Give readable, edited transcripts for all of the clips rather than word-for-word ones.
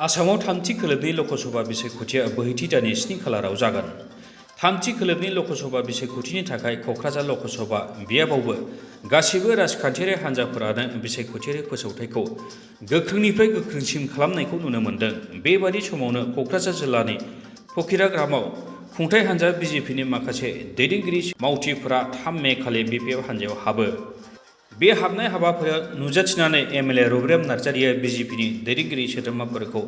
आसामाव थामथि खोलोबनि लकसभा बिसायख'थिया बोहैथि दाननि 7 खालाराव जागोन। थामथि खोलोबनि लकसभा बिसायख'थिनि थाखाय क'क्राझार लकसभा बियाबावबो गासैबो राजखान्थियारि हान्जाफोरानो बिसायख'थियारि फोसावथायखौ गोख्रोंनिफ्राय गोख्रोंसिन खालामनायखौ नुनो मोन्दों। बेबादि समावनो क'क्राझार जिल्लानि फकिराग्रामाव खुंथाय हान्जा बिजेपिनि माखासे दैदेनगिरि मावथिफोरा 3 मे खालि बिपिएफ हान्जायाव हाबो। बे हाबनाय हाबाफारियाव नुजाथिनानै एमएलए रबिराम नार्जारिया बिजेपिनि दैदेनगिरि सोद्रोमाफोरखौ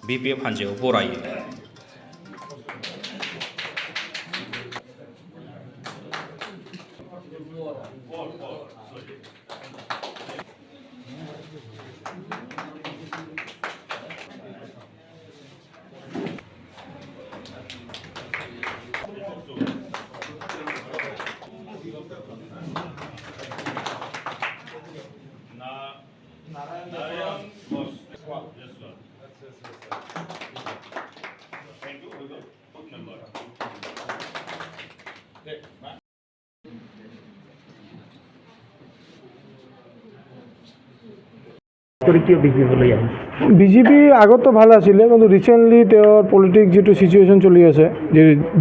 बिपिएफ हान्जायाव बरायो। Narayan was yes sir. Thank you. We will put number. BJP আগতো ভাল আছিলে, কিন্তু ৰিচেণ্টলি তেওঁৰ পলিটিক্স যিটো চিটুৱেশ্যন চলি আছে,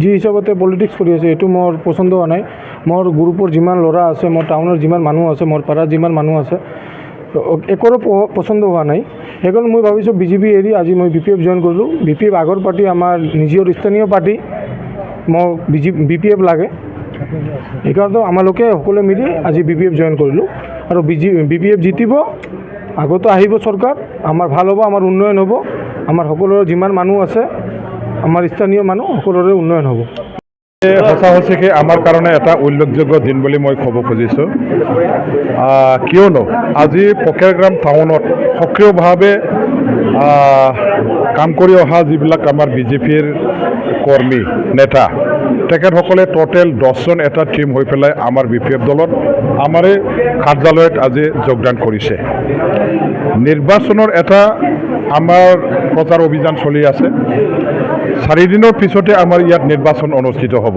যি হিচাপতে পলিটিক্স কৰি আছে, এইটো মোৰ পচন্দ হোৱা নাই। মোৰ গ্ৰুপৰ যিমান ল'ৰা আছে, মোৰ টাউনৰ যিমান মানুহ আছে, মোৰ পাৰাৰ যিমান মানুহ আছে, একৰো পচন্দ হোৱা নাই। সেইকাৰণে মই ভাবিছোঁ বিজেপি এৰি আজি মই বিপিএফ জইন কৰিলোঁ। বিপিএফ আগৰ পাৰ্টি, আমাৰ নিজৰ স্থানীয় পাৰ্টি, মোক বিপিএফ লাগে। সেইকাৰণে আমালোকে সকলোৱে মিলি আজি বিপিএফ জইন কৰিলোঁ। আৰু বিপিএফ জিতিব, আগতো আহিব চৰকাৰ, আমাৰ ভাল হ'ব, আমাৰ উন্নয়ন হ'ব, আমাৰ সকলোৰে যিমান মানুহ আছে, আমাৰ স্থানীয় মানুহ সকলোৰে উন্নয়ন হ'ব। সঁচা সঁচিকে আমাৰ কাৰণে এটা উল্লেখযোগ্য দিন বুলি মই ক'ব খুজিছোঁ। কিয়নো আজি ফকিৰাগ্ৰাম টাউনত সক্ৰিয়ভাৱে কাম কৰি অহা যিবিলাক আমাৰ বিজেপিৰ কৰ্মী নেতা, তেখেতসকলে টোটেল 10জন এটা টীম হৈ পেলাই আমাৰ বিপিএফ দলত আমাৰে কাৰ্যালয়ত আজি যোগদান কৰিছে। নিৰ্বাচনৰ এটা আমাৰ প্ৰচাৰ অভিযান চলি আছে। 4 দিনৰ পিছতে আমাৰ ইয়াত নিৰ্বাচন অনুষ্ঠিত হ'ব।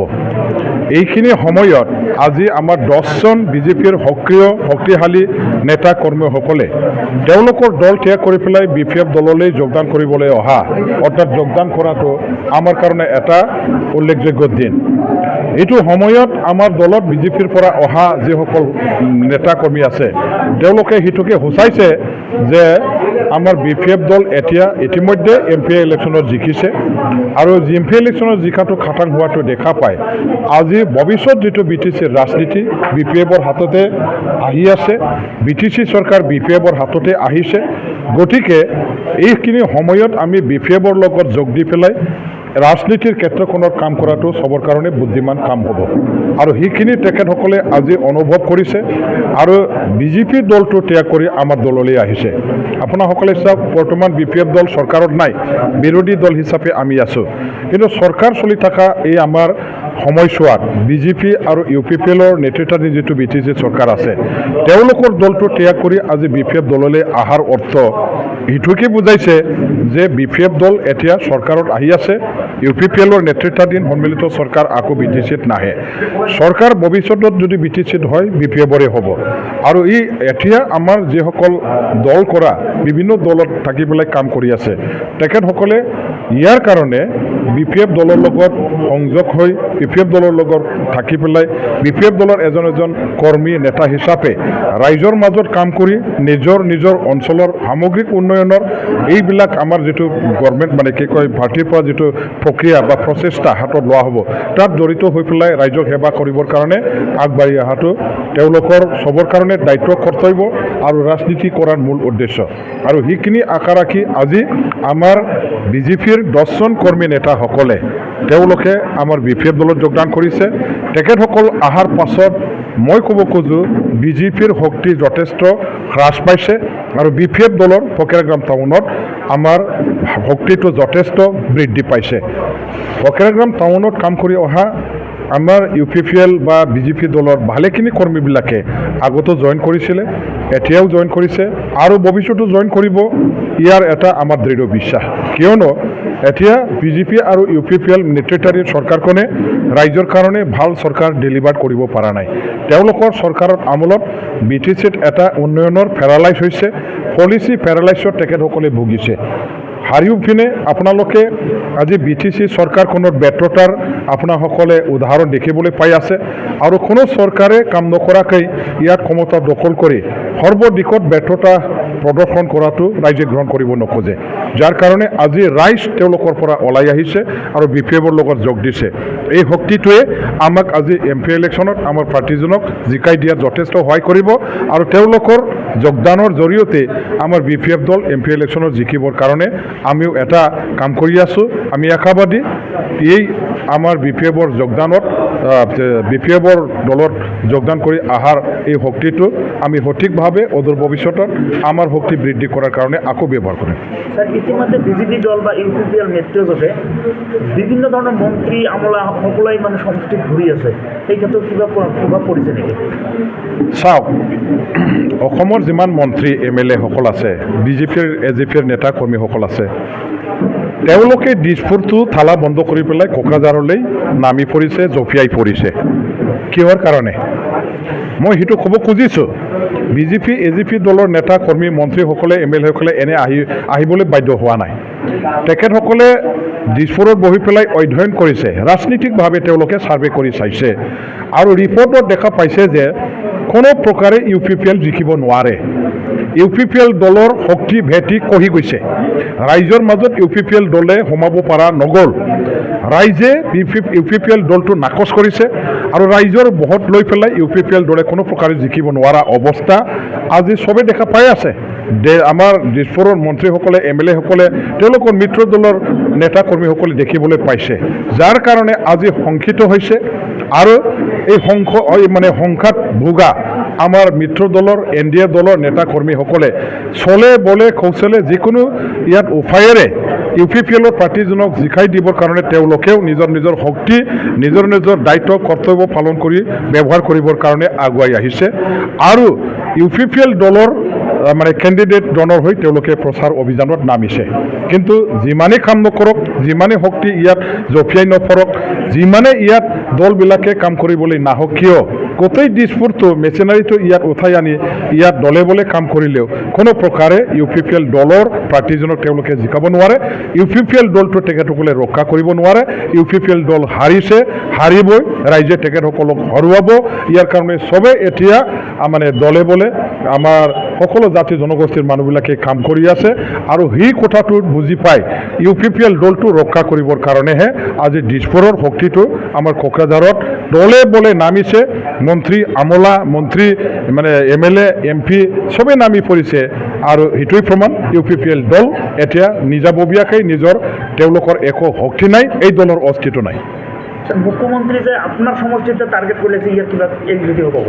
এইখিনি সময়ত আজি আমাৰ 10জন বিজেপিৰ শক্তিশালী নেতা কৰ্মীসকলে তেওঁলোকৰ দল ত্যাগ কৰি পেলাই বিপিএফ দললৈ যোগদান কৰিবলৈ অহা, অৰ্থাৎ যোগদান কৰাটো আমাৰ কাৰণে এটা উল্লেখযোগ্য দিন। এইটো সময়ত আমাৰ দলত বিজেপিৰ পৰা অহা যিসকল নেতা কৰ্মী আছে, তেওঁলোকে সেইটোকে সূচাইছে যে আমাৰ বিপিএফ দল ইতিমধ্যে এমপি ইলেকশ্যনত জিকিছে, আৰু এমপি ইলেকশ্যনত জিকাটো খাটাং হোৱাটো দেখা পায়। আজি ভৱিষ্যত যিটো বিটিচিৰ ৰাজনীতি বিপিএফৰ হাততে আহি আছে, বিটিচি চৰকাৰ বিপিএফৰ হাততে আহিছে। গতিকে এইখিনি সময়ত আমি বিপিএফৰ লগত যোগ দি পেলাই ৰাজনীতিৰ ক্ষেত্ৰখনত কাম কৰাটো চবৰ কাৰণে বুদ্ধিমান কাম হ'ব, আৰু সেইখিনি তেখেতসকলে আজি অনুভৱ কৰিছে আৰু বিজেপি দলটো ত্যাগ কৰি আমাৰ দললৈ আহিছে। আপোনাসকলে চাওক, বৰ্তমান বিপিএফ দল চৰকাৰত নাই, বিৰোধী দল হিচাপে আমি আছোঁ। কিন্তু চৰকাৰ চলি থকা এই আমাৰ সময়ছোৱাত বিজেপি আৰু ইউপিপিএলৰ নেতৃত্বাধীন যিটো বিটিচি চৰকাৰ আছে, তেওঁলোকৰ দলটো ত্যাগ কৰি আজি বিপিএফ দললৈ অহাৰ অৰ্থ এইটোকে বুজাইছে যে বিপিএফ দল এতিয়া চৰকাৰত আহি আছে, ইউপিপিএলৰ নেতৃত্বাধীন সন্মিলিত চৰকাৰ আকৌ বিটিচিত নাহে। চৰকাৰ ভৱিষ্যতত যদি বিটিচিত হয় বিপিএফৰে হ'ব। আৰু এতিয়া আমাৰ যিসকল দল কৰা বিভিন্ন দলত থাকি পেলাই কাম কৰি আছে, তেখেতসকলে ইয়াৰ কাৰণে বিপিএফ দলৰ লগত সংযোগ হৈ বিপিএফ দলৰ লগত থাকি পেলাই বিপিএফ দলৰ এজন কৰ্মী নেতা হিচাপে ৰাইজৰ মাজত কাম কৰি নিজৰ অঞ্চলৰ সামগ্ৰিক উন্নয়নৰ এইবিলাক আমাৰ যিটো গভৰ্ণমেণ্ট ভাৰতীয়ৰ পৰা যিটো প্ৰক্ৰিয়া বা প্ৰচেষ্টা হাতত লোৱা হ'ব, তাত জড়িত হৈ পেলাই ৰাইজক সেৱা কৰিবৰ কাৰণে আগবাঢ়ি অহাটো তেওঁলোকৰ চবৰ কাৰণে দায়িত্ব, কৰ্তব্য আৰু ৰাজনীতি কৰাৰ মূল উদ্দেশ্য। আৰু সেইখিনি আশা ৰাখি আজি আমাৰ বিজেপিৰ 10জন কৰ্মী নেতাসকলে তেওঁলোকে আমাৰ বিপিএফ দলত যোগদান কৰিছে। তেখেতসকল অহাৰ পাছত মই ক'ব খোজোঁ বিজেপিৰ শক্তি যথেষ্ট হ্ৰাস পাইছে, আৰু বিপিএফ দলৰ ফকিৰাগ্ৰাম টাউনত আমাৰ শক্তিটো যথেষ্ট বৃদ্ধি পাইছে। ফকিৰাগ্ৰাম টাউনত কাম কৰি অহা আমাৰ ইউপিপিএল বা বিজেপি দলৰ ভালেখিনি কৰ্মীবিলাকে আগতো জইন কৰিছিলে, এতিয়াও জইন কৰিছে আৰু ভৱিষ্যতো জইন কৰিব। ইয়াৰ এটা আমাৰ দৃঢ় বিশ্বাস, কিয়নো এতিয়া বিজেপি আৰু ইউপিপিএল নেতৃত্বাধীন চৰকাৰখনে ৰাইজৰ কাৰণে ভাল চৰকাৰ ডেলিভাৰ কৰিব পৰা নাই। তেওঁলোকৰ চৰকাৰৰ আমলত বিটিচিত এটা উন্নয়নৰ পেৰালাইজ হৈছে, পলিচি পেৰালাইজত তেখেতসকলে ভুগিছে। হাৰিওপিনে আপোনালোকে আজি BTC চৰকাৰখনৰ ব্যৰ্থতাৰ আপোনাসকলে উদাহৰণ দেখিবলৈ পাই আছে আৰু কোনো চৰকাৰে কাম নকৰাকৈ ইয়াত ক্ষমতা দখল কৰি সৰ্বদিশত ব্যৰ্থতা প্ৰদৰ্শন কৰাটো ৰাইজে গ্ৰহণ কৰিব নোখোজে যাৰ কাৰণে আজি ৰাইজ তেওঁলোকৰ পৰা ওলাই আহিছে আৰু BPFৰ লগত যোগ দিছে এই শক্তিটোৱে আমাক আজি MP ইলেকশ্যনত আমাৰ পাৰ্টিজনক জিকাই দিয়াত যথেষ্ট সহায় কৰিব আৰু তেওঁলোকৰ যোগদানৰ জৰিয়তে আমাৰ BPF দল MP ইলেকশ্যনত জিকিবৰ কাৰণে আমিও এটা কাম কৰি আছোঁ আমি আশাবাদী এই আমাৰ BPFৰ যোগদানত BPFৰ দলত যোগদান কৰি আহাৰ এই শক্তিটো আমি সঠিকভাৱে অদূৰ ভৱিষ্যতত আমাৰ শক্তি বৃদ্ধি কৰাৰ কাৰণে আকৌ ব্যৱহাৰ কৰিম স্যাৰ ইতিমধ্যে বিজেপি দল বা ইউপিপিএল নেতৃত্বতে বিভিন্ন ধৰণৰ মন্ত্ৰী আমলা সকলোৱে মানে সমষ্টিত ঘূৰি আছে এই ক্ষেত্ৰত কিবা প্ৰভাৱ পৰিছে নেকি চাওক অসমৰ যিমান মন্ত্ৰী MLA সকল আছে BJPৰ AJPৰ নেতা কৰ্মীসকল আছে তেওঁলোকে দিছপুৰটো থালা বন্ধ কৰি পেলাই কোকৰাঝাৰলৈ নামি পৰিছে জঁপিয়াই পৰিছে কিহৰ কাৰণে মই সেইটো ক'ব খুজিছোঁ BJP AJP দলৰ নেতা কৰ্মী মন্ত্ৰীসকলে MLA সকলে এনে আহিবলৈ বাধ্য হোৱা নাই তেখেতসকলে দিছপুৰত বহি পেলাই অধ্যয়ন কৰিছে ৰাজনীতিকভাৱে তেওঁলোকে ছাৰ্ভে কৰি চাইছে আৰু ৰিপৰ্টত দেখা পাইছে যে কোনো প্ৰকাৰে UPPL জিকিব নোৱাৰে UPPL দলৰ শক্তি ভেটি কহি গৈছে ৰাইজৰ মাজত UPPL দলে সোমাব পৰা নগ'ল ৰাইজে UPPL দলটো নাকচ কৰিছে আৰু ৰাইজৰ ভোট লৈ পেলাই UPPL দলে কোনো প্ৰকাৰে জিকিব নোৱাৰা অৱস্থা আজি চবে দেখা পাই আছে আমাৰ দিছপুৰৰ মন্ত্ৰীসকলে MLA সকলে তেওঁলোকৰ মিত্ৰ দলৰ নেতা কৰ্মীসকলে দেখিবলৈ পাইছে যাৰ কাৰণে আজি শংকিত হৈছে আৰু এই সংখ্যাত ভোগা আমাৰ মিত্ৰ দলৰ NDA দলৰ নেতা কৰ্মীসকলে চলে বলে কৌশলে যিকোনো ইয়াত উপায়েৰে UPPLৰ পাৰ্টিজনক জিকাই দিবৰ কাৰণে তেওঁলোকেও নিজৰ শক্তি নিজৰ দায়িত্ব কৰ্তব্য পালন কৰি ব্যৱহাৰ কৰিবৰ কাৰণে আগুৱাই আহিছে আৰু UPPL দলৰ কেণ্ডিডেট জনৰ হৈ তেওঁলোকে প্ৰচাৰ অভিযানত নামিছে কিন্তু যিমানে কাম নকৰক যিমানে শক্তি ইয়াত জঁপিয়াই নপৰক যিমানে ইয়াত দলবিলাকে কাম কৰিবলৈ নাহক কিয় গোটেই দিছপুৰটো মেচিনাৰীটো ইয়াত উঠাই আনি ইয়াত দলে বলে কাম কৰিলেও কোনো প্ৰকাৰে UPPL দলৰ প্ৰাৰ্থীজনক তেওঁলোকে জিকাব নোৱাৰে UPPL দলটো তেখেতসকলে ৰক্ষা কৰিব নোৱাৰে UPPL দল হাৰিবই ৰাইজে তেখেতসকলক হৰুৱাব ইয়াৰ কাৰণে চবে এতিয়া দলে বলে আমাৰ সকলো জাতি জনগোষ্ঠীৰ মানুহবিলাকে কাম কৰি আছে আৰু সেই কথাটো বুজি পাই UPPL দলটো ৰক্ষা কৰিবৰ কাৰণেহে আজি দিছপুৰৰ শক্তিটো আমাৰ কোকৰাঝাৰত দলে বলে নামিছে মন্ত্ৰী আমলা মন্ত্ৰী MLA MP চবে নামি পৰিছে আৰু সেইটোৱে প্ৰমাণ UPPL দল এতিয়া নিজাববীয়াকৈ তেওঁলোকৰ একো শক্তি নাই এই দলৰ অস্তিত্ব নাই মুখ্যমন্ত্ৰী যে আপোনাৰ সমষ্টিতে টাৰ্গেট কৰিছে ইয়াৰ কিবা এক্সিকিউটিভ হ'ব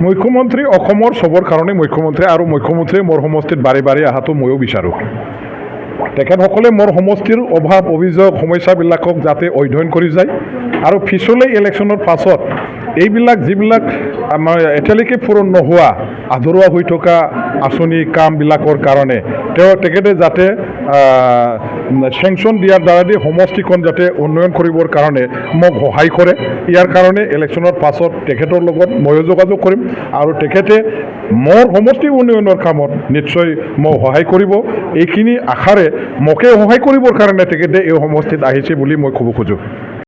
মুখ্যমন্ত্ৰী অসমৰ চবৰ কাৰণে মুখ্যমন্ত্ৰী আৰু মুখ্যমন্ত্ৰীয়ে মোৰ সমষ্টিত বাৰে বাৰে অহাটো ময়ো বিচাৰোঁ তেখেতসকলে মোৰ সমষ্টিৰ অভাৱ অভিযোগ সমস্যাবিলাকক যাতে অধ্যয়ন কৰি যায় আৰু পিছলৈ ইলেকশ্যনৰ পাছত এইবিলাক যিবিলাক আমাৰ এতিয়ালৈকে পূৰণ নোহোৱা আধৰুৱা হৈ থকা আঁচনি কামবিলাকৰ কাৰণে তেখেতে যাতে চেংচন দিয়াৰ দ্বাৰা সমষ্টিখন যাতে উন্নয়ন কৰিবৰ কাৰণে মোক সহায় কৰে ইয়াৰ কাৰণে ইলেকশ্যনৰ পাছত তেখেতৰ লগত ময়ো যোগাযোগ কৰিম আৰু তেখেতে মোৰ সমষ্টি উন্নয়নৰ কামত নিশ্চয় মোক সহায় কৰিব এইখিনি আশাৰে মোকে সহায় কৰিবৰ কাৰণে তেখেতে এই সমষ্টিত আহিছে বুলি মই ক'ব খোজোঁ